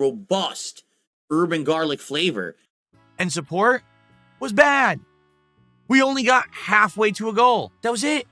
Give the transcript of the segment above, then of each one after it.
robust urban garlic flavor. And support was bad. We only got halfway to a goal. That was it.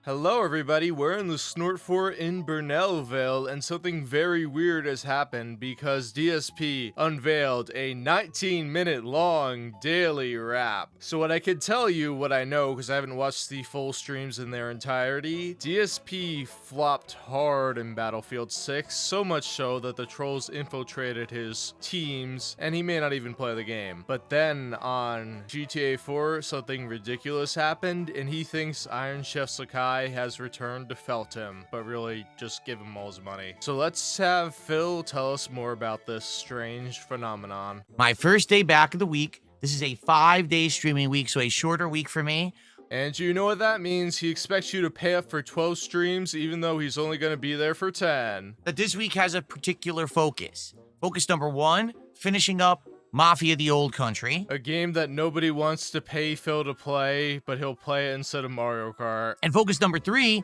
Hello everybody, we're in the Snort Fort in Burnellville, and something very weird has happened because DSP unveiled a 19-minute long daily wrap. So what I could tell you, what I know, because I haven't watched the full streams in their entirety, DSP flopped hard in Battlefield 6, so much so that the trolls infiltrated his teams, and he may not even play the game. But then on GTA 4, something ridiculous happened, and he thinks IronChefSakai has returned to Feltham, but really just give him all his money. So let's have Phil tell us more about this strange phenomenon. My first day back of the week. This is a 5-day streaming week, so a shorter week for me. And you know what that means? He expects you to pay up for 12 streams, even though he's only going to be there for 10. But this week has a particular focus. Focus number 1, finishing up Mafia the Old Country. A game that nobody wants to pay Phil to play, but he'll play it instead of Mario Kart. And focus number 3,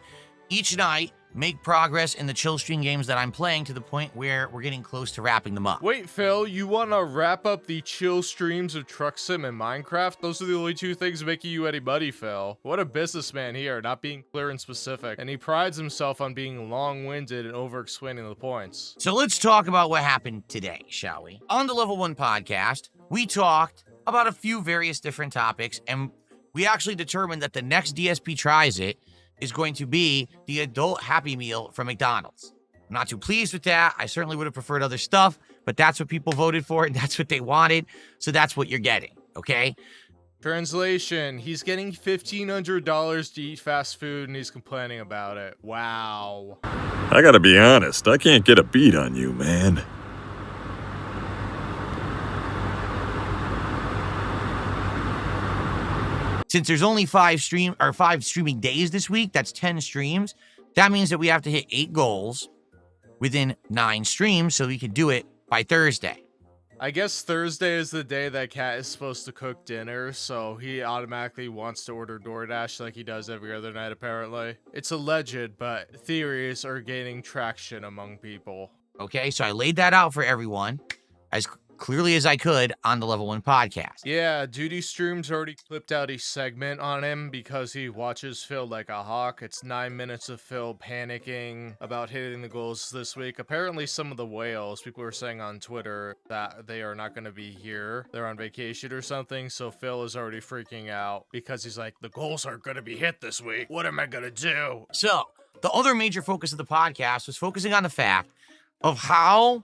each night, make progress in the chill stream games that I'm playing to the point where we're getting close to wrapping them up. Wait, Phil, you want to wrap up the chill streams of Truck Sim and Minecraft? Those are the only 2 things making you any money, Phil. What a businessman here, not being clear and specific. And he prides himself on being long-winded and over-explaining the points. So let's talk about what happened today, shall we? On the Level 1 podcast, we talked about a few various different topics, and we actually determined that the next DSP Tries It is going to be the adult Happy Meal from McDonald's. I'm not too pleased with that. I certainly would have preferred other stuff, but that's what people voted for, and that's what they wanted, so that's what you're getting, okay? Translation, he's getting $1,500 to eat fast food, and he's complaining about it. Wow. I gotta be honest, I can't get a beat on you, man. Since there's only 5 streaming days this week, that's 10 streams. That means that we have to hit 8 goals within 9 streams so we can do it by Thursday. I guess Thursday is the day that Cat is supposed to cook dinner, so he automatically wants to order DoorDash like he does every other night, apparently. It's alleged, but theories are gaining traction among people. Okay, so I laid that out for everyone as clearly as I could on the Level 1 podcast. Yeah, Duty Streams already clipped out a segment on him because he watches Phil like a hawk. It's 9 minutes of Phil panicking about hitting the goals this week. Apparently some of the whales, people were saying on Twitter that they are not going to be here. They're on vacation or something, so Phil is already freaking out because he's like, the goals aren't going to be hit this week. What am I going to do? So, the other major focus of the podcast was focusing on the fact of how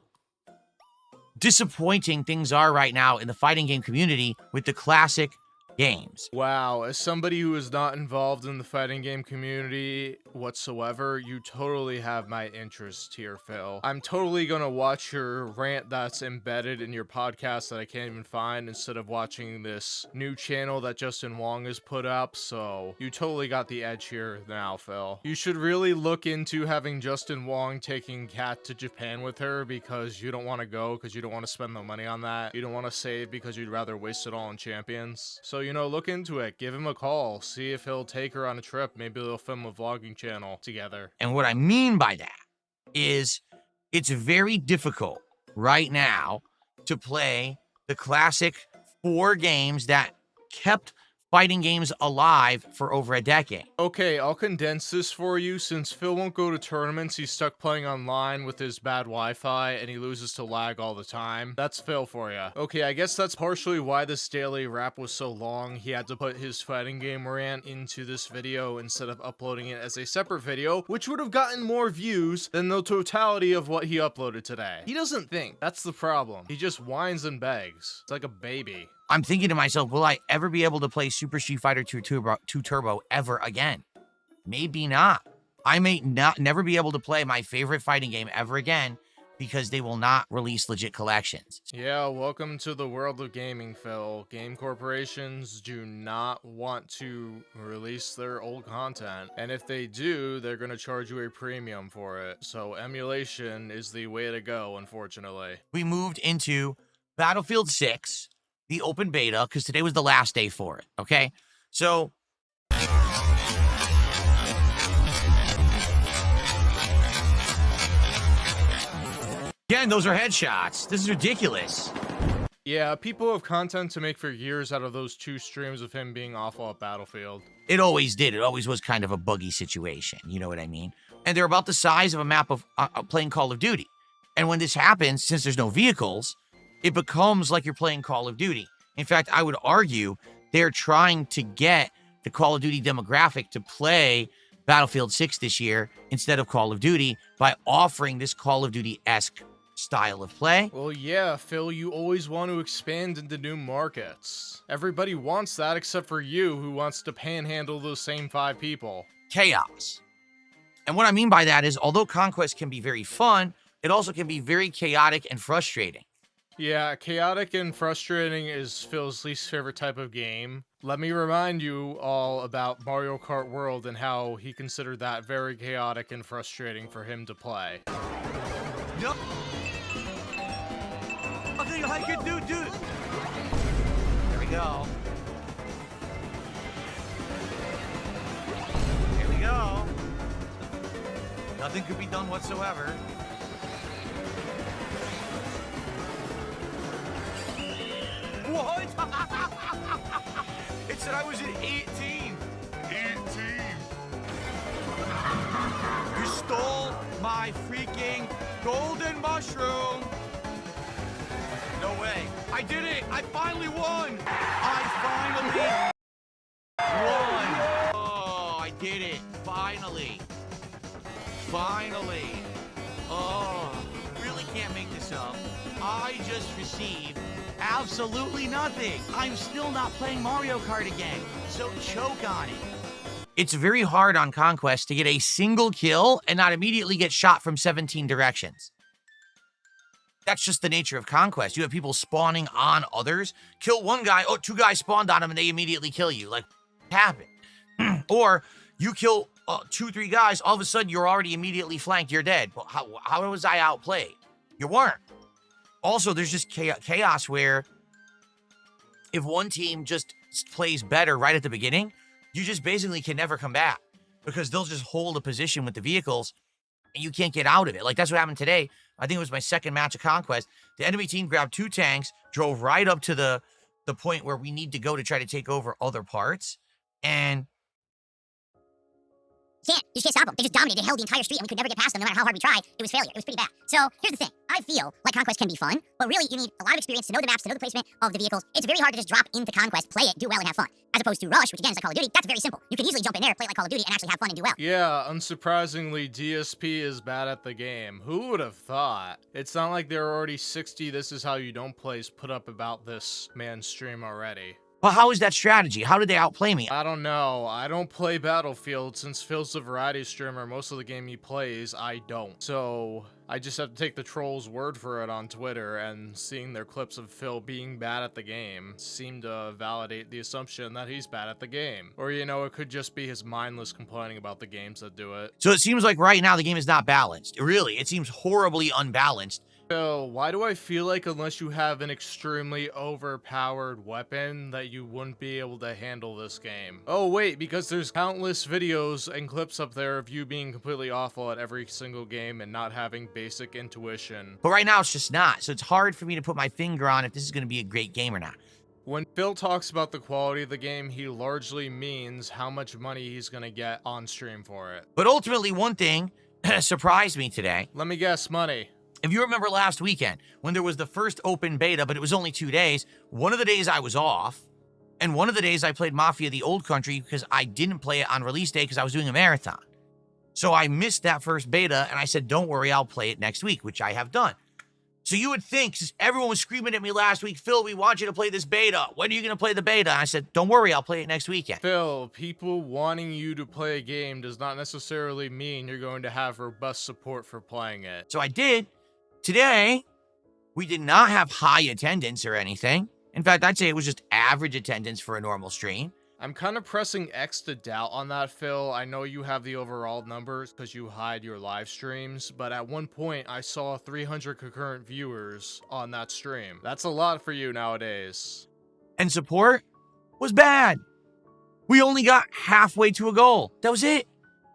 disappointing things are right now in the fighting game community with the classic games. Wow, as somebody who is not involved in the fighting game community whatsoever, you totally have my interest here, Phil. I'm totally gonna watch your rant that's embedded in your podcast that I can't even find instead of watching this new channel that Justin Wong has put up, so you totally got the edge here now, Phil. You should really look into having Justin Wong taking Kat to Japan with her because you don't want to go because you don't want to spend the money on that. You don't want to save because you'd rather waste it all on champions. So, you know, look into it. Give him a call. See if he'll take her on a trip. Maybe they'll film a vlogging channel together. And what I mean by that is it's very difficult right now to play the classic 4 games that kept fighting games alive for over a decade. Okay, I'll condense this for you. Since Phil won't go to tournaments, he's stuck playing online with his bad Wi-Fi, and he loses to lag all the time. That's Phil for you. Okay, I guess that's partially why this daily wrap was so long. He had to put his fighting game rant into this video instead of uploading it as a separate video, which would have gotten more views than the totality of what he uploaded today. He doesn't think. That's the problem. He just whines and begs. It's like a baby. I'm thinking to myself, will I ever be able to play Super Street Fighter 2 Turbo ever again? Maybe not. I may never be able to play my favorite fighting game ever again because they will not release legit collections. Yeah, welcome to the world of gaming, Phil. Game corporations do not want to release their old content. And if they do, they're going to charge you a premium for it. So emulation is the way to go, unfortunately. We moved into Battlefield 6. The open beta, because today was the last day for it, okay? So, Again, those are headshots. This is ridiculous. Yeah, people have content to make for years out of those 2 streams of him being awful at Battlefield. It always did. It always was kind of a buggy situation. You know what I mean? And they're about the size of a map of playing Call of Duty. And when this happens, since there's no vehicles, it becomes like you're playing Call of Duty. In fact, I would argue they're trying to get the Call of Duty demographic to play Battlefield 6 this year instead of Call of Duty by offering this Call of Duty-esque style of play. Well, yeah, Phil, you always want to expand into new markets. Everybody wants that except for you, who wants to panhandle those same 5 people. Chaos. And what I mean by that is, although Conquest can be very fun, it also can be very chaotic and frustrating. Yeah, chaotic and frustrating is Phil's least favorite type of game. Let me remind you all about Mario Kart World and how he considered that very chaotic and frustrating for him to play. Yep. I think I can do. There we go. Here we go. Nothing could be done whatsoever. What? It said I was at 18. 18. You stole my freaking golden mushroom. No way. I did it. I finally won. I finally won. Oh, I did it. Finally. Finally. Oh, really can't make this up. I just received absolutely nothing. I'm still not playing Mario Kart again, so choke on it. It's very hard on Conquest to get a single kill and not immediately get shot from 17 directions. That's just the nature of Conquest. You have people spawning on others. Kill one guy, oh, 2 guys spawned on him and they immediately kill you. Like, what happened? Or you kill 2, 3 guys, all of a sudden you're already immediately flanked, you're dead. Well, how was I outplayed? You weren't. Also, there's just chaos where if one team just plays better right at the beginning, you just basically can never come back because they'll just hold a position with the vehicles and you can't get out of it. Like, that's what happened today. I think it was my second match of Conquest. The enemy team grabbed 2 tanks, drove right up to the point where we need to go to try to take over other parts, and You just can't stop them. They just dominated, held the entire street, and we could never get past them no matter how hard we tried. It was failure. It was pretty bad. So here's the thing. I feel like Conquest can be fun, but really you need a lot of experience to know the maps, to know the placement of the vehicles. It's very hard to just drop into Conquest, play it, do well, and have fun. As opposed to Rush, which again is like Call of Duty. That's very simple. You can easily jump in there, play it like Call of Duty, and actually have fun and do well. Yeah, unsurprisingly, DSP is bad at the game. Who would have thought? It's not like there are already 60 This Is How You Don't Plays put up about this man's stream already. well, how is that strategy? How did they outplay me? I don't know. I don't play Battlefield. Since Phil's a variety streamer, most of the game he plays, I don't. So I just have to take the troll's word for it on Twitter, and seeing their clips of Phil being bad at the game seem to validate the assumption that he's bad at the game. Or, you know, it could just be his mindless complaining about the games that do it. So it seems like right now the game is not balanced. Really, it seems horribly unbalanced. Phil, why do I feel like unless you have an extremely overpowered weapon that you wouldn't be able to handle this game? Oh wait, because there's countless videos and clips up there of you being completely awful at every single game and not having basic intuition. But right now it's just not. So it's hard for me to put my finger on if this is going to be a great game or not. When Phil talks about the quality of the game, he largely means how much money he's gonna get on stream for it. But ultimately, one thing surprised me today. Let me guess, money. If you remember last weekend, when there was the first open beta, but it was only 2 days, one of the days I was off, and one of the days I played Mafia the Old Country because I didn't play it on release day because I was doing a marathon. So I missed that first beta, and I said, don't worry, I'll play it next week, which I have done. So you would think, since everyone was screaming at me last week, Phil, we want you to play this beta. When are you going to play the beta? And I said, don't worry, I'll play it next weekend. Phil, people wanting you to play a game does not necessarily mean you're going to have robust support for playing it. So I did. Today, we did not have high attendance or anything. In fact, I'd say it was just average attendance for a normal stream. I'm kind of pressing X to doubt on that, Phil. I know you have the overall numbers because you hide your live streams, but at one point I saw 300 concurrent viewers on that stream. That's a lot for you nowadays. And support was bad. We only got halfway to a goal. That was it.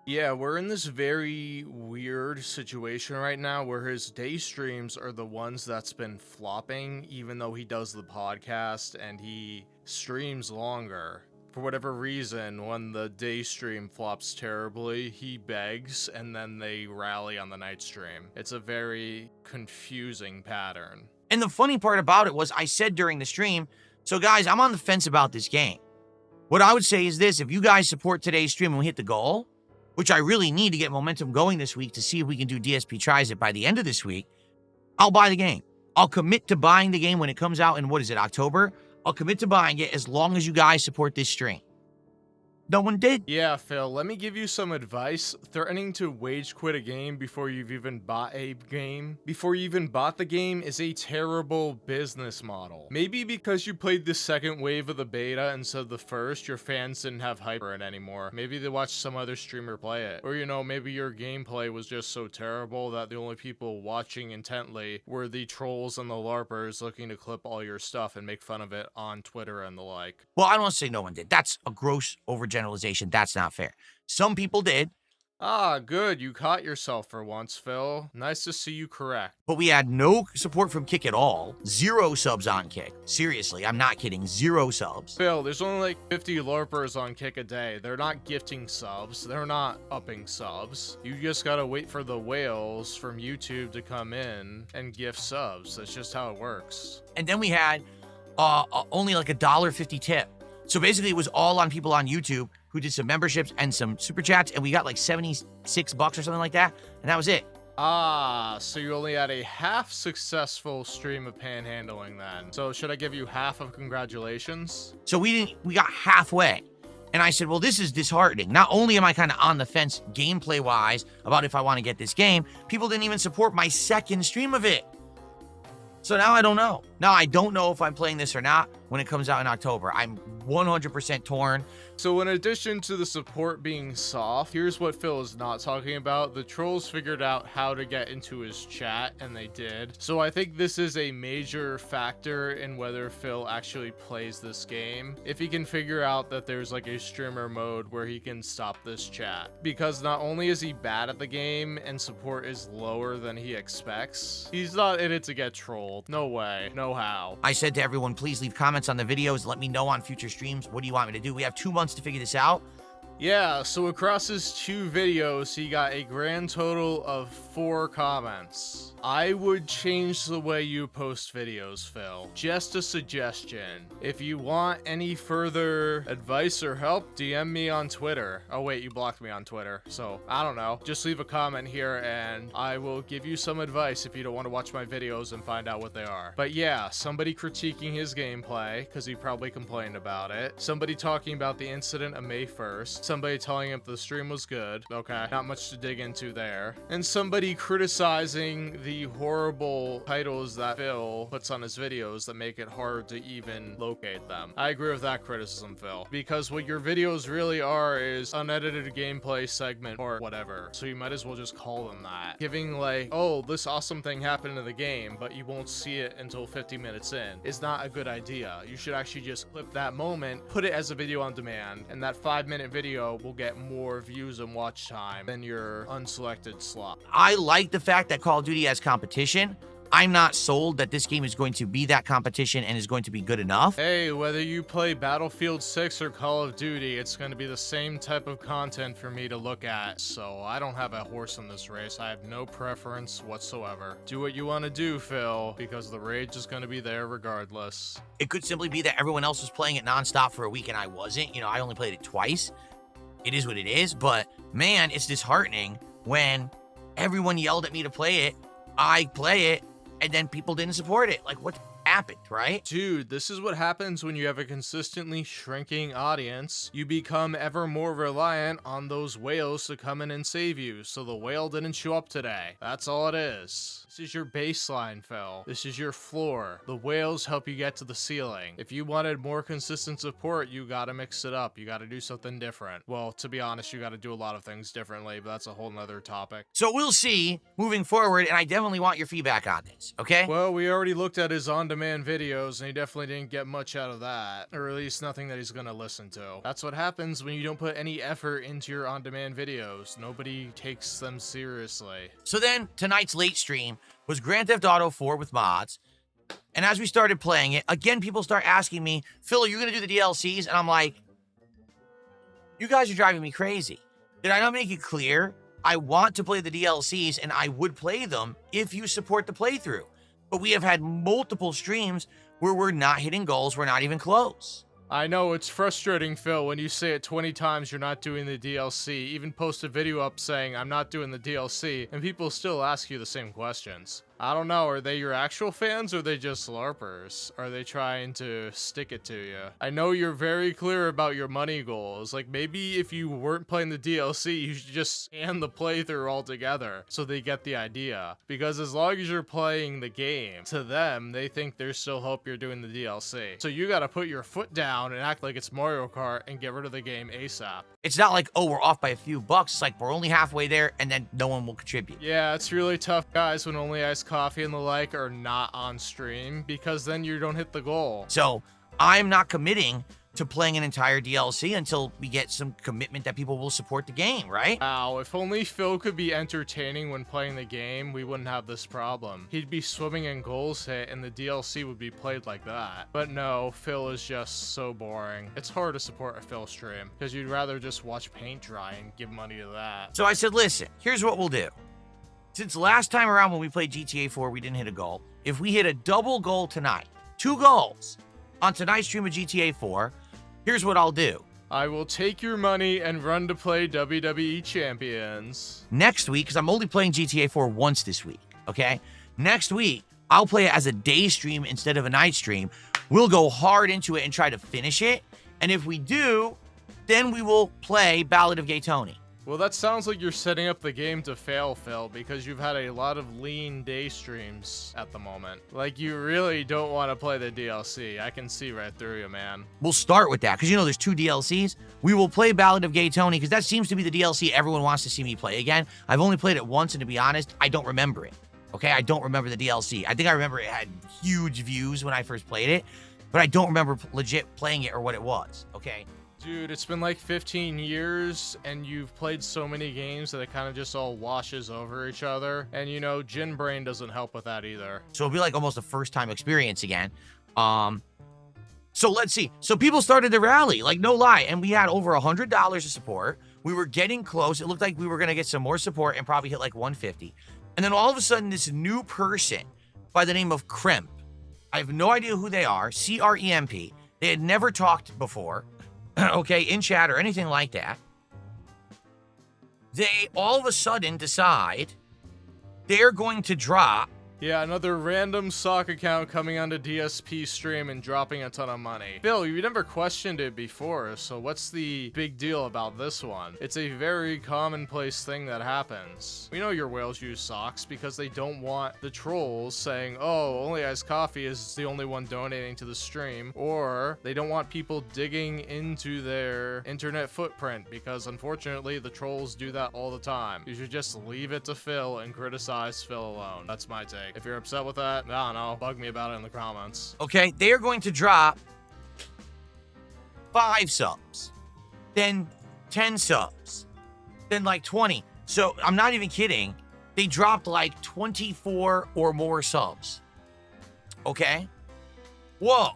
Yeah, we're in this very weird situation right now where his day streams are the ones that's been flopping, even though he does the podcast and he streams longer. For whatever reason, when the day stream flops terribly, he begs and then they rally on the night stream. It's a very confusing pattern. And the funny part about it was I said during the stream, so guys, I'm on the fence about this game. What I would say is this: if you guys support today's stream and we hit the goal, which I really need to get momentum going this week to see if we can do DSP Tries It by the end of this week, I'll buy the game. I'll commit to buying the game when it comes out in, October? I'll commit to buying it as long as you guys support this stream. No one did. Yeah, Phil, let me give you some advice. Threatening to wage quit a game before you've even bought a game, before you even bought the game, is a terrible business model. Maybe because you played the second wave of the beta instead of the first, your fans didn't have hype for it anymore. Maybe they watched some other streamer play it. Or, you know, maybe your gameplay was just so terrible that the only people watching intently were the trolls and the LARPers looking to clip all your stuff and make fun of it on Twitter and the like. Well, I don't want to say no one did. That's a gross overgeneralization. That's not fair. Some people did. Ah, good. You caught yourself for once, Phil. Nice to see you correct. But we had no support from Kick at all. 0 subs on Kick. Seriously, I'm not kidding. 0 subs. Phil, there's only like 50 LARPers on Kick a day. They're not gifting subs. They're not upping subs. You just gotta wait for the whales from YouTube to come in and gift subs. That's just how it works. And then we had only like $1.50 tip. So basically it was all on people on YouTube who did some memberships and some super chats, and we got like 76 bucks or something like that, and that was it. Ah, so you only had a half successful stream of panhandling then. So should I give you half of congratulations? So we got halfway. And I said, well, this is disheartening. Not only am I kind of on the fence gameplay wise about if I want to get this game, people didn't even support my second stream of it. So now I don't know. Now I don't know if I'm playing this or not when it comes out in October. I'm 100% torn. So in addition to the support being soft, here's what Phil is not talking about. The trolls figured out how to get into his chat, and they did. So I think this is a major factor in whether Phil actually plays this game. If he can figure out that there's like a streamer mode where he can stop this chat. Because not only is he bad at the game and support is lower than he expects, he's not in it to get trolled. No way. No how. I said to everyone, please leave comments on the videos. Let me know on future streams. What do you want me to do? We have 2 months to figure this out. Yeah, so across his 2 videos, he got a grand total of 4 comments. I would change the way you post videos, Phil. Just a suggestion. If you want any further advice or help, DM me on Twitter. Oh wait, you blocked me on Twitter, so I don't know. Just leave a comment here and I will give you some advice if you don't want to watch my videos and find out what they are. But yeah, somebody critiquing his gameplay, because he probably complained about it. Somebody talking about the incident of May 1st. Somebody telling him the stream was good. Okay, not much to dig into there. And somebody criticizing the horrible titles that Phil puts on his videos that make it hard to even locate them. I agree with that criticism, Phil, because what your videos really are is unedited gameplay segment or whatever. So you might as well just call them that. Giving like, oh, this awesome thing happened in the game, but you won't see it until 50 minutes in is not a good idea. You should actually just clip that moment, put it as a video on demand, and that 5-minute video will get more views and watch time than your unselected slot. I like the fact that Call of Duty has competition. I'm not sold that this game is going to be that competition and is going to be good enough. Hey, whether you play Battlefield 6 or Call of Duty, it's going to be the same type of content for me to look at, so I don't have a horse in this race. I have no preference whatsoever. Do what you want to do, Phil, because the rage is going to be there regardless. It could simply be that everyone else was playing it nonstop for a week and I wasn't. You know, I only played it twice. It is what it is, but man, it's disheartening when everyone yelled at me to play it, I play it, and then people didn't support it. Like, what happened, right? Dude, this is what happens when you have a consistently shrinking audience. You become ever more reliant on those whales to come in and save you, so the whale didn't show up today. That's all it is. This is your baseline, Phil. This is your floor. The whales help you get to the ceiling. If you wanted more consistent support, you gotta mix it up. You gotta do something different. Well, to be honest, you gotta do a lot of things differently, but that's a whole nother topic. So we'll see moving forward, and I definitely want your feedback on this, okay? Well, we already looked at his on-demand on-demand videos, and he definitely didn't get much out of that, or at least nothing that he's gonna listen to. That's what happens when you don't put any effort into your on-demand videos. Nobody takes them seriously. So then tonight's late stream was Grand Theft Auto 4 with mods. And as we started playing it, again, people start asking me, Phil, are you going to do the DLCs? And I'm like, you guys are driving me crazy. Did I not make it clear? I want to play the DLCs and I would play them if you support the playthrough. But we have had multiple streams where we're not hitting goals. We're not even close. I know, it's frustrating, Phil, when you say it 20 times you're not doing the DLC, even post a video up saying I'm not doing the DLC, and people still ask you the same questions. I don't know, are they your actual fans or are they just LARPers? Are they trying to stick it to you? I know you're very clear about your money goals, like maybe if you weren't playing the DLC, you should just end the playthrough altogether so they get the idea. Because as long as you're playing the game, to them, they think there's still hope you're doing the DLC. So you gotta put your foot down and act like it's Mario Kart and get rid of the game ASAP. It's not like, oh, we're off by a few bucks. It's like we're only halfway there and then no one will contribute. Yeah, it's really tough, guys, when Only Iced Coffee and the like are not on stream, because then you don't hit the goal. So I'm not committing to playing an entire DLC until we get some commitment that people will support the game, right? Wow, if only Phil could be entertaining when playing the game, we wouldn't have this problem. He'd be swimming in goals hit and the DLC would be played like that. But no, Phil is just so boring. It's hard to support a Phil stream, because you'd rather just watch paint dry and give money to that. So I said, listen, here's what we'll do. Since last time around when we played GTA 4, we didn't hit a goal. If we hit a double goal tonight, 2 goals on tonight's stream of GTA 4, here's what I'll do. I will take your money and run to play WWE Champions. Next week, because I'm only playing GTA 4 once this week, okay? Next week, I'll play it as a day stream instead of a night stream. We'll go hard into it and try to finish it. And if we do, then we will play Ballad of Gay Tony. Well, that sounds like you're setting up the game to fail, Phil, because you've had a lot of lean day streams at the moment. Like, you really don't want to play the DLC. I can see right through you, man. We'll start with that, because, you know, there's 2 DLCs. We will play Ballad of Gay Tony, because that seems to be the DLC everyone wants to see me play again. I've only played it once, and to be honest, I don't remember it. Okay, I don't remember the DLC. I think I remember it had huge views when I first played it, but I don't remember legit playing it or what it was, okay? Dude, it's been like 15 years, and you've played so many games that it kind of just all washes over each other. And, you know, Gin Brain doesn't help with that either. So it'll be like almost a first-time experience again. So let's see. So people started to rally, like no lie, and we had over $100 of support. We were getting close. It looked like we were going to get some more support and probably hit like 150. And then all of a sudden, this new person by the name of Cremp, I have no idea who they are, C-R-E-M-P. They had never talked before. Okay, in chat or anything like that, they all of a sudden decide they're going to drop. Yeah, another random sock account coming onto DSP stream and dropping a ton of money. Phil, you never questioned it before, so what's the big deal about this one? It's a very commonplace thing that happens. We know your whales use socks because they don't want the trolls saying, oh, Only Iced Coffee is the only one donating to the stream, or they don't want people digging into their internet footprint because unfortunately the trolls do that all the time. You should just leave it to Phil and criticize Phil alone. That's my take. If you're upset with that, I don't know, bug me about it in the comments. Okay, they are going to drop 5 subs, then 10 subs, then like 20. So I'm not even kidding. They dropped like 24 or more subs. Okay? Whoa.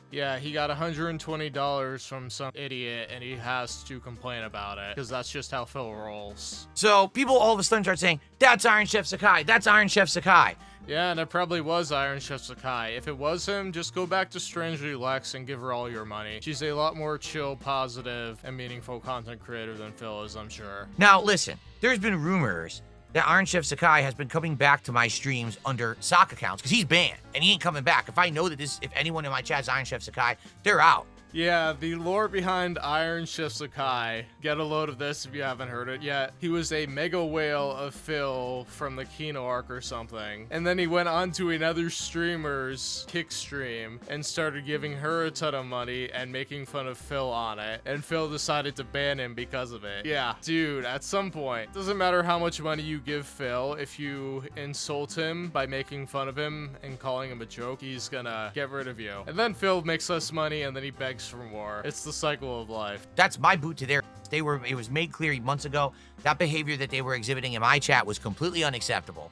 Yeah, he got $120 from some idiot, and he has to complain about it, because that's just how Phil rolls. So people all of a sudden start saying, that's IronChefSakai, that's IronChefSakai. Yeah, and it probably was IronChefSakai. If it was him, just go back to Strangely Lex and give her all your money. She's a lot more chill, positive, and meaningful content creator than Phil is, I'm sure. Now, listen, there's been rumors that IronChefSakai has been coming back to my streams under sock accounts because he's banned and he ain't coming back. If I know that if anyone in my chat is IronChefSakai, they're out. Yeah, the lore behind IronChefSakai. Get a load of this if you haven't heard it yet. He was a mega whale of Phil from the Kino arc or something. And then he went on to another streamer's kick stream and started giving her a ton of money and making fun of Phil on it. And Phil decided to ban him because of it. Yeah, dude, at some point, doesn't matter how much money you give Phil, if you insult him by making fun of him and calling him a joke, he's gonna get rid of you. And then Phil makes less money and then he begs for more. It's the cycle of life. That's my boot to their. It was made clear months ago that behavior that they were exhibiting in my chat was completely unacceptable.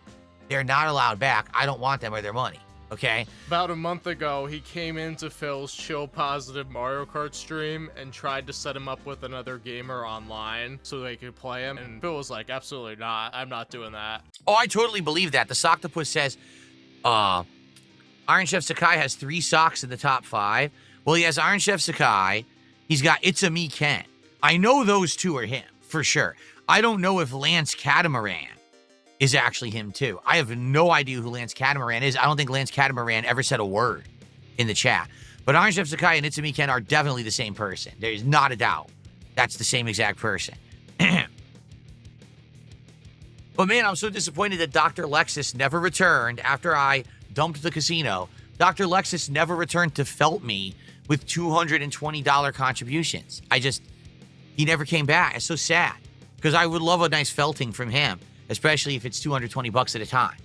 They're not allowed back. I don't want them or their money. Okay. About a month ago, he came into Phil's chill positive Mario Kart stream and tried to set him up with another gamer online so they could play him. And Phil was like, absolutely not. I'm not doing that. Oh, I totally believe that. The Soctopus says, Iron Chef Sakai has 3 socks in the top 5. Well, he has Iron Chef Sakai. He's got It's a Me Ken. I know those 2 are him, for sure. I don't know if Lance Catamaran is actually him, too. I have no idea who Lance Catamaran is. I don't think Lance Catamaran ever said a word in the chat. But Iron Chef Sakai and It's a Me Ken are definitely the same person. There is not a doubt. That's the same exact person. But man, I'm so disappointed that Dr. Lexus never returned after I dumped the casino. Dr. Lexus never returned to felt me with $220 contributions. He never came back. It's so sad because I would love a nice felting from him, especially if it's $220 at a time.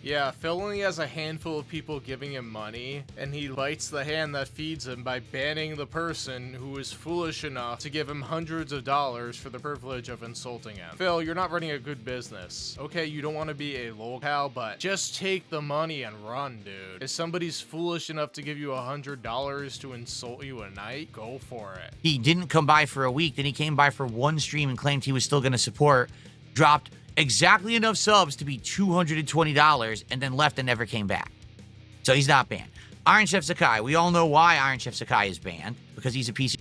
Yeah, Phil only has a handful of people giving him money, and he bites the hand that feeds him by banning the person who is foolish enough to give him hundreds of dollars for the privilege of insulting him. Phil, you're not running a good business. Okay, you don't want to be a lolcow, but just take the money and run, dude. If somebody's foolish enough to give you $100 to insult you a night, go for it. He didn't come by for a week, then he came by for 1 stream and claimed he was still going to support, dropped exactly enough subs to be $220 and then left and never came back. So he's not banned. Iron Chef Sakai. We all know why Iron Chef Sakai is banned, because he's a piece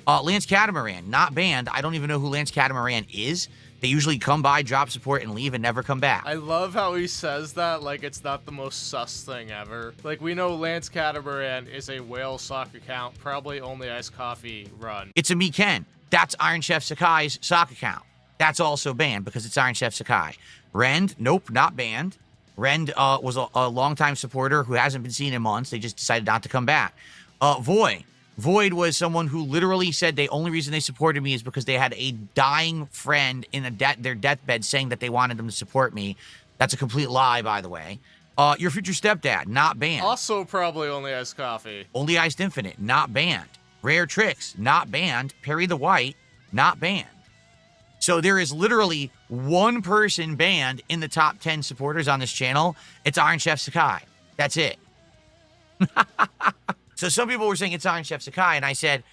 of Lance Catamaran, not banned. I don't even know who Lance Catamaran is. They usually come by, drop support, and leave and never come back. I love how he says that like it's not the most sus thing ever. Like, we know Lance Catamaran is a whale sock account, probably only iced coffee run. It's a me Ken. That's Iron Chef Sakai's sock account. That's also banned because it's Iron Chef Sakai. Rend, nope, not banned. Rend was a longtime supporter who hasn't been seen in months. They just decided not to come back. Void was someone who literally said the only reason they supported me is because they had a dying friend in their deathbed saying that they wanted them to support me. That's a complete lie, by the way. Your future stepdad, not banned. Also probably only iced coffee. Only Iced Infinite, not banned. Rare Tricks, not banned. Perry the White, not banned. So there is literally 1 person banned in the top 10 supporters on this channel. It's Iron Chef Sakai. That's it. So some people were saying it's Iron Chef Sakai, and I said,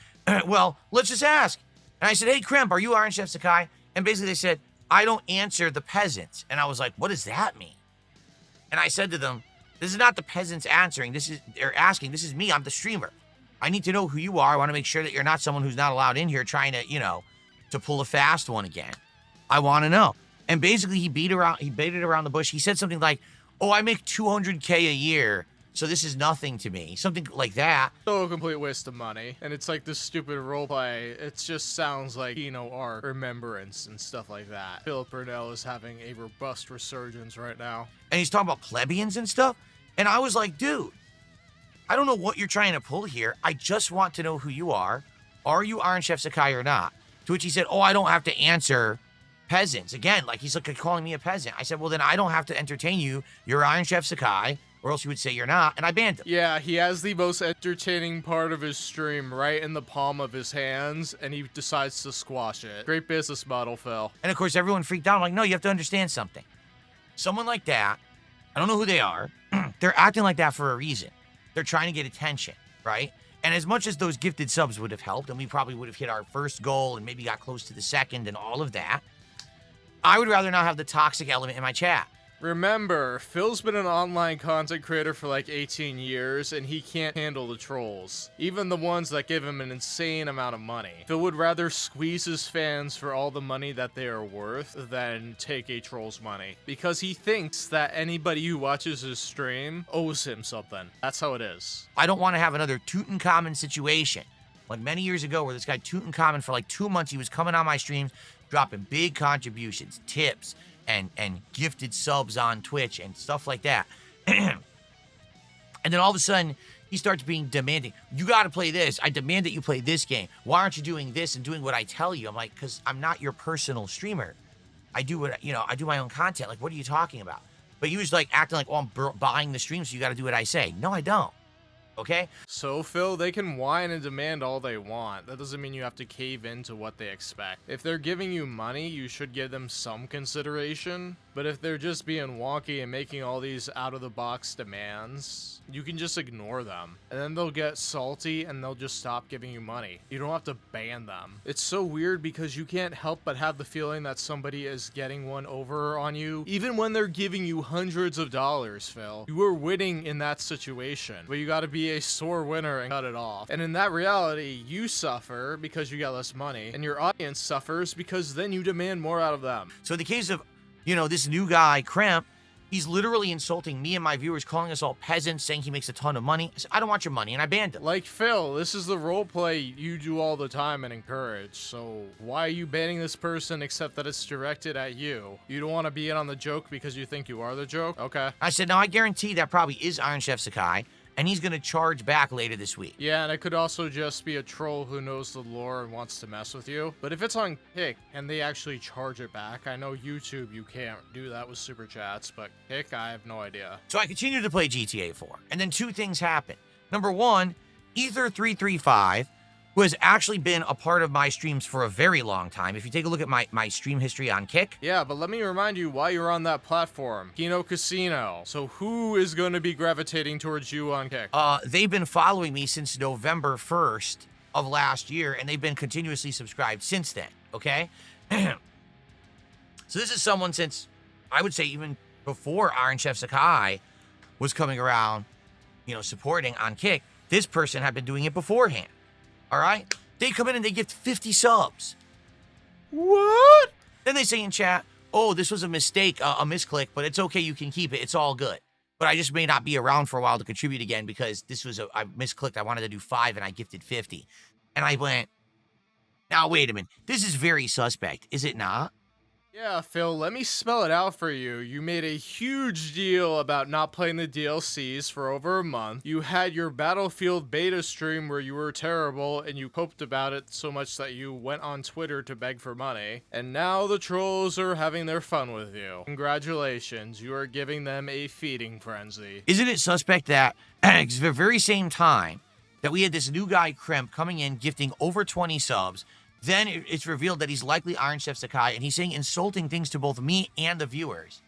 well, let's just ask. And I said, hey, Kremp, are you Iron Chef Sakai? And basically they said, I don't answer the peasants. And I was like, what does that mean? And I said to them, this is not the peasants answering. They're asking. This is me. I'm the streamer. I need to know who you are. I want to make sure that you're not someone who's not allowed in here trying to, to pull a fast one again. I want to know. And basically he baited around the bush. He said something like, oh, I make $200K a year, so this is nothing to me. Something like that. So a complete waste of money. And it's like this stupid roleplay. It just sounds like, art, remembrance, and stuff like that. Philip Burnell is having a robust resurgence right now. And he's talking about plebeians and stuff. And I was like, dude, I don't know what you're trying to pull here. I just want to know who you are. Are you Iron Chef Sakai or not? To which he said, oh, I don't have to answer peasants. Again, like he's like calling me a peasant. I said, well, then I don't have to entertain you. You're Iron Chef Sakai, or else you would say you're not. And I banned him. Yeah, he has the most entertaining part of his stream right in the palm of his hands, and he decides to squash it. Great business model, Phil. And of course, everyone freaked out. I'm like, no, you have to understand something. Someone like that, I don't know who they are. They're acting like that for a reason. They're trying to get attention, right? And as much as those gifted subs would have helped, and we probably would have hit our first goal and maybe got close to the second and all of that, I would rather not have the toxic element in my chat. Remember, Phil's been an online content creator for like 18 years, and he can't handle the trolls. Even the ones that give him an insane amount of money. Phil would rather squeeze his fans for all the money that they are worth than take a troll's money. Because he thinks that anybody who watches his stream owes him something. That's how it is. I don't want to have another Tutankhamun situation. Like many years ago where this guy Tutankhamun for like 2 months, he was coming on my streams, dropping big contributions, tips, and gifted subs on Twitch and stuff like that. And then all of a sudden, he starts being demanding. You got to play this. I demand that you play this game. Why aren't you doing this and doing what I tell you? I'm like, because I'm not your personal streamer. I do what, I do my own content. Like, what are you talking about? But he was like acting like, oh, I'm buying the stream, so you got to do what I say. No, I don't. Okay? So, Phil, they can whine and demand all they want. That doesn't mean you have to cave into what they expect. If they're giving you money, you should give them some consideration. But if they're just being wonky and making all these out-of-the-box demands, you can just ignore them. And then they'll get salty and they'll just stop giving you money. You don't have to ban them. It's so weird because you can't help but have the feeling that somebody is getting one over on you, even when they're giving you hundreds of dollars, Phil. You are winning in that situation, but you gotta be a sore winner and cut it off. And in that reality, you suffer because you get less money, and your audience suffers because then you demand more out of them. So in the case of, this new guy, Cramp, he's literally insulting me and my viewers, calling us all peasants, saying he makes a ton of money. I said, I don't want your money, and I banned him. Like, Phil, this is the roleplay you do all the time and encourage, so why are you banning this person except that it's directed at you? You don't want to be in on the joke because you think you are the joke? Okay. I said, now I guarantee that probably is IronChefSakai, and he's going to charge back later this week. Yeah, and it could also just be a troll who knows the lore and wants to mess with you. But if it's on Kick and they actually charge it back, I know YouTube you can't do that with super chats, but Kick, I have no idea. So I continued to play GTA 4, and then 2 things happened. Number 1, Ether335, who has actually been a part of my streams for a very long time. If you take a look at my stream history on Kick. Yeah, but let me remind you why you're on that platform. Kino Casino. So who is going to be gravitating towards you on Kick? They've been following me since November 1st of last year, and they've been continuously subscribed since then, okay? So this is someone since, I would say even before IronChefSakai was coming around, supporting on Kick. This person had been doing it beforehand. All right? They come in and they give 50 subs. What? Then they say in chat, oh, this was a mistake, a misclick, but it's okay, you can keep it. It's all good. But I just may not be around for a while to contribute again because this was I misclicked. I wanted to do 5 and I gifted 50. And I went, now wait a minute. This is very suspect, is it not? Yeah, Phil, let me spell it out for you. You made a huge deal about not playing the DLCs for over a month. You had your Battlefield beta stream where you were terrible and you coped about it so much that you went on Twitter to beg for money. And now the trolls are having their fun with you. Congratulations, you are giving them a feeding frenzy. Isn't it suspect that at the very same time that we had this new guy, Kremp, coming in, gifting over 20 subs, then it's revealed that he's likely IronChefSakai, and he's saying insulting things to both me and the viewers.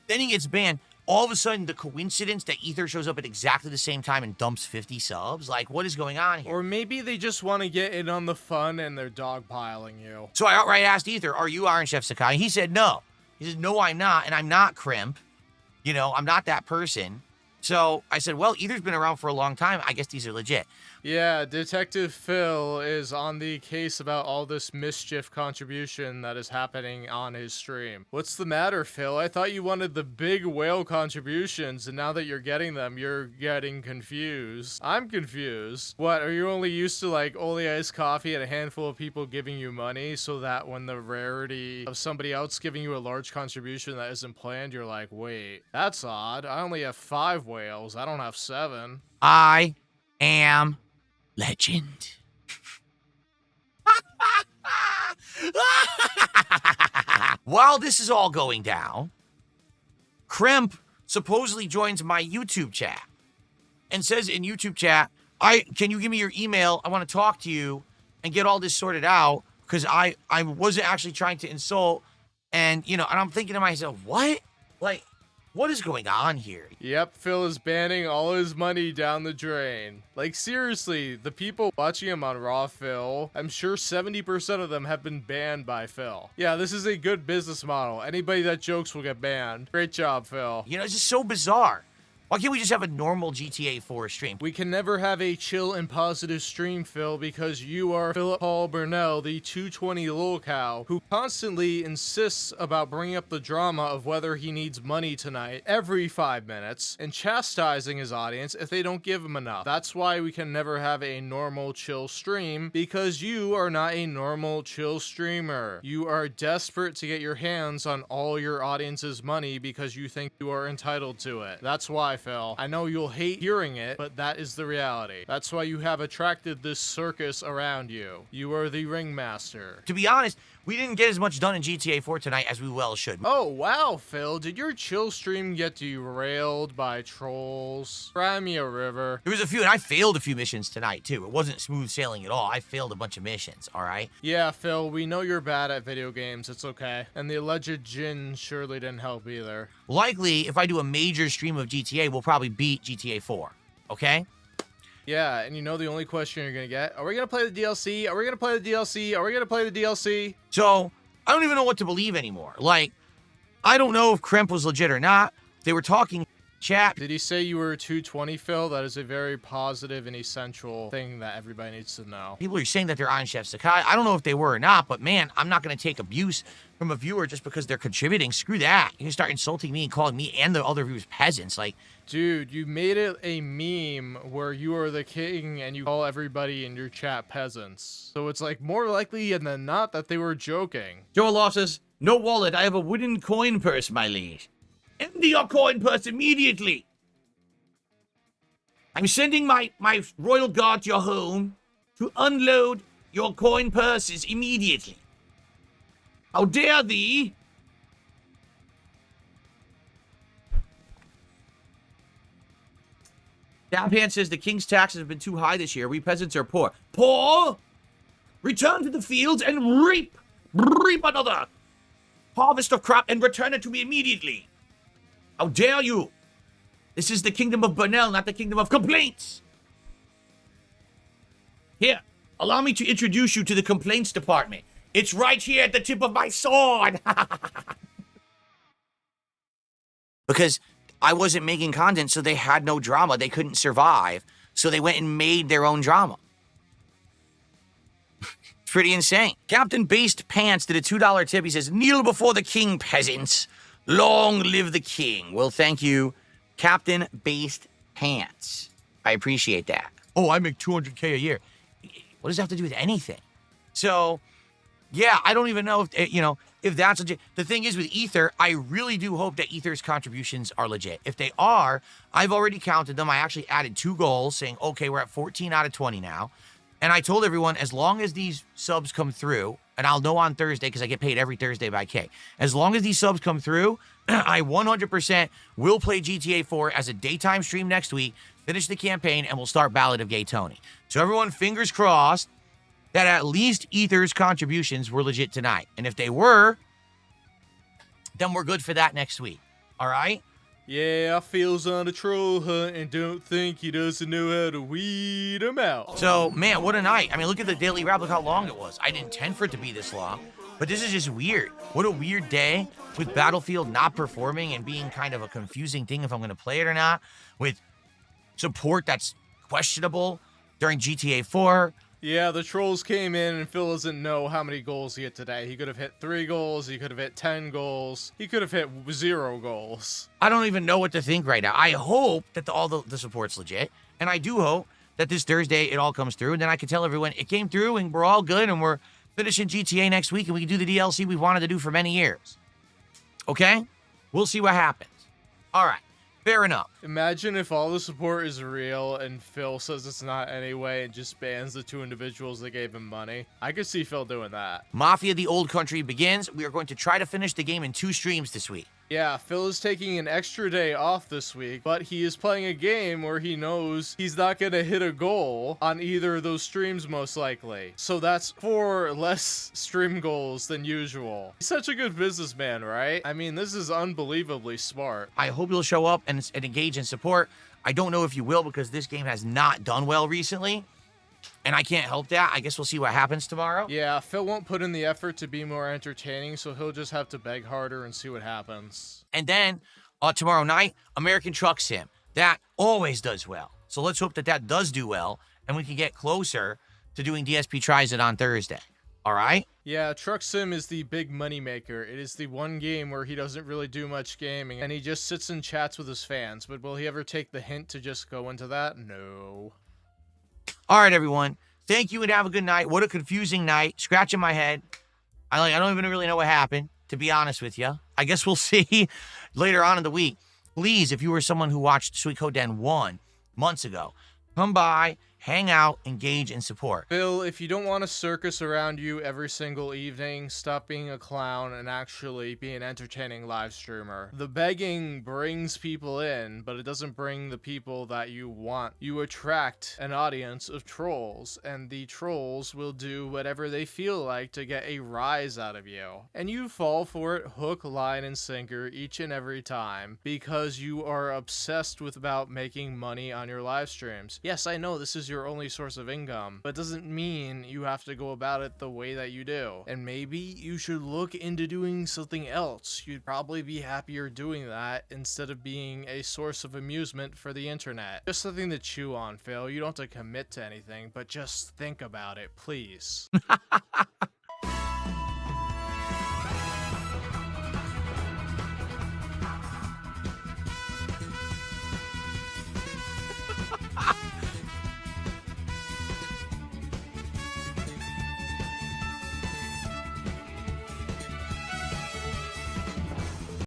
Then he gets banned. All of a sudden, the coincidence that Ether shows up at exactly the same time and dumps 50 subs? Like, what is going on here? Or maybe they just want to get in on the fun and they're dogpiling you. So I outright asked Ether, are you IronChefSakai? He said no. He said, no, I'm not, and I'm not Crimp. I'm not that person. So I said, well, Ether's been around for a long time. I guess these are legit. Yeah, Detective Phil is on the case about all this mischief contribution that is happening on his stream. What's the matter, Phil? I thought you wanted the big whale contributions, and now that you're getting them, you're getting confused. I'm confused. What, are you only used to, like, only iced coffee and a handful of people giving you money so that when the rarity of somebody else giving you a large contribution that isn't planned, you're like, wait, that's odd. I only have 5 whales. I don't have 7. I am legend. While this is all going down, Kremp supposedly joins my YouTube chat and says in YouTube chat, can you give me your email? I want to talk to you and get all this sorted out because I wasn't actually trying to insult. And, and I'm thinking to myself, what? Like, What is going on here? Yep, Phil is banning all his money down the drain. Like, seriously, the people watching him on Raw Phil, I'm sure 70% of them have been banned by Phil. Yeah, this is a good business model. Anybody that jokes will get banned. Great job, Phil. You know, it's just so bizarre. Why can't we just have a normal GTA 4 stream? We can never have a chill and positive stream, Phil, because you are Philip Paul Burnell, the 220 lolcow, who constantly insists about bringing up the drama of whether he needs money tonight every 5 minutes and chastising his audience if they don't give him enough. That's why we can never have a normal chill stream, because you are not a normal chill streamer. You are desperate to get your hands on all your audience's money because you think you are entitled to it. That's why, Phil. I know you'll hate hearing it, but that is the reality. That's why you have attracted this circus around you. You are the ringmaster. To be honest, we didn't get as much done in GTA 4 tonight as we well should. Oh, wow, Phil. Did your chill stream get derailed by trolls? Cry me a river. There was a few, and I failed a few missions tonight, too. It wasn't smooth sailing at all. I failed a bunch of missions, all right? Yeah, Phil, we know you're bad at video games. It's okay. And the alleged Jinn surely didn't help either. Likely, if I do a major stream of GTA, we'll probably beat GTA 4, okay? Yeah, and you know the only question you're gonna get? Are we gonna play the DLC? Are we gonna play the DLC? Are we gonna play the DLC? So, I don't even know what to believe anymore. Like, I don't know if Kremp was legit or not. They were talking chat. Did he say you were 220, Phil? That is a very positive and essential thing that everybody needs to know. People are saying that they're IronChefSakai. I don't know if they were or not, but man, I'm not going to take abuse from a viewer just because they're contributing. Screw that. You can start insulting me and calling me and the other viewers peasants. Like, dude, you made it a meme where you are the king and you call everybody in your chat peasants. So it's like more likely than not that they were joking. Joel Law says, no wallet, I have a wooden coin purse, my liege. Empty your coin purse immediately. I'm sending my royal guard to your home to unload your coin purses immediately. How dare thee? Dabhand says the king's taxes have been too high this year. We peasants are poor. Poor? Return to the fields and reap another harvest of crop and return it to me immediately. How dare you? This is the kingdom of Burnell, not the kingdom of complaints. Here, allow me to introduce you to the complaints department. It's right here at the tip of my sword. because I wasn't making content, so they had no drama. They couldn't survive. So they went and made their own drama. Pretty insane. Captain Based Pants did a $2 tip. He says, kneel before the king, peasants. Long live the king. Well, thank you, Captain Based Pants. I appreciate that. Oh, I make $200K a year. What does that have to do with anything? So, yeah, I don't even know if, if that's legit. The thing is with Ether, I really do hope that Ether's contributions are legit. If they are, I've already counted them. I actually added 2 goals saying, okay, we're at 14 out of 20 now. And I told everyone, as long as these subs come through, and I'll know on Thursday because I get paid every Thursday by K. As long as these subs come through, I 100% will play GTA 4 as a daytime stream next week, finish the campaign, and we'll start Ballad of Gay Tony. So everyone, fingers crossed that at least Ether's contributions were legit tonight. And if they were, then we're good for that next week. All right? Yeah, Phil's on a troll hunt and don't think he doesn't know how to weed him out. So, man, what a night. I mean, look at the daily wrap. Look how long it was. I didn't intend for it to be this long, but this is just weird. What a weird day with Battlefield not performing and being kind of a confusing thing if I'm going to play it or not, with support that's questionable during GTA 4. Yeah, the trolls came in and Phil doesn't know how many goals he hit today. He could have hit 3 goals, he could have hit 10 goals, he could have hit 0 goals. I don't even know what to think right now. I hope that all the support's legit, and I do hope that this Thursday it all comes through, and then I can tell everyone it came through and we're all good and we're finishing GTA next week and we can do the DLC we wanted to do for many years. Okay? We'll see what happens. All right. Fair enough. Imagine if all the support is real and Phil says it's not anyway and just bans the 2 individuals that gave him money. I could see Phil doing that. Mafia the Old Country begins. We are going to try to finish the game in 2 streams this week. Yeah, Phil is taking an extra day off this week, but he is playing a game where he knows he's not gonna hit a goal on either of those streams most likely. So that's 4 less stream goals than usual. He's such a good businessman, right? I mean, this is unbelievably smart. I hope you'll show up and engage in support. I don't know if you will because this game has not done well recently, and I can't help that. I guess we'll see what happens tomorrow. Yeah, Phil won't put in the effort to be more entertaining, so he'll just have to beg harder and see what happens. And then tomorrow night, American Truck Sim. That always does well. So let's hope that that does do well, and we can get closer to doing DSP Tries It on Thursday. All right? Yeah, Truck Sim is the big money maker. It is the one game where he doesn't really do much gaming, and he just sits and chats with his fans. But will he ever take the hint to just go into that? No. All right, everyone. Thank you and have a good night. What a confusing night. Scratching my head. I don't even really know what happened, to be honest with you. I guess we'll see later on in the week. Please, if you were someone who watched Sweet Code Den 1 months ago, come by, hang out, engage, and support. Phil, if you don't want a circus around you every single evening, stop being a clown and actually be an entertaining live streamer. The begging brings people in, but it doesn't bring the people that you want. You attract an audience of trolls, and the trolls will do whatever they feel like to get a rise out of you. And you fall for it hook, line, and sinker each and every time because you are obsessed with about making money on your live streams. Yes, I know this is your only source of income, but it doesn't mean you have to go about it the way that you do. And maybe you should look into doing something else. You'd probably be happier doing that instead of being a source of amusement for the internet. Just something to chew on, Phil. You don't have to commit to anything, but just think about it, please.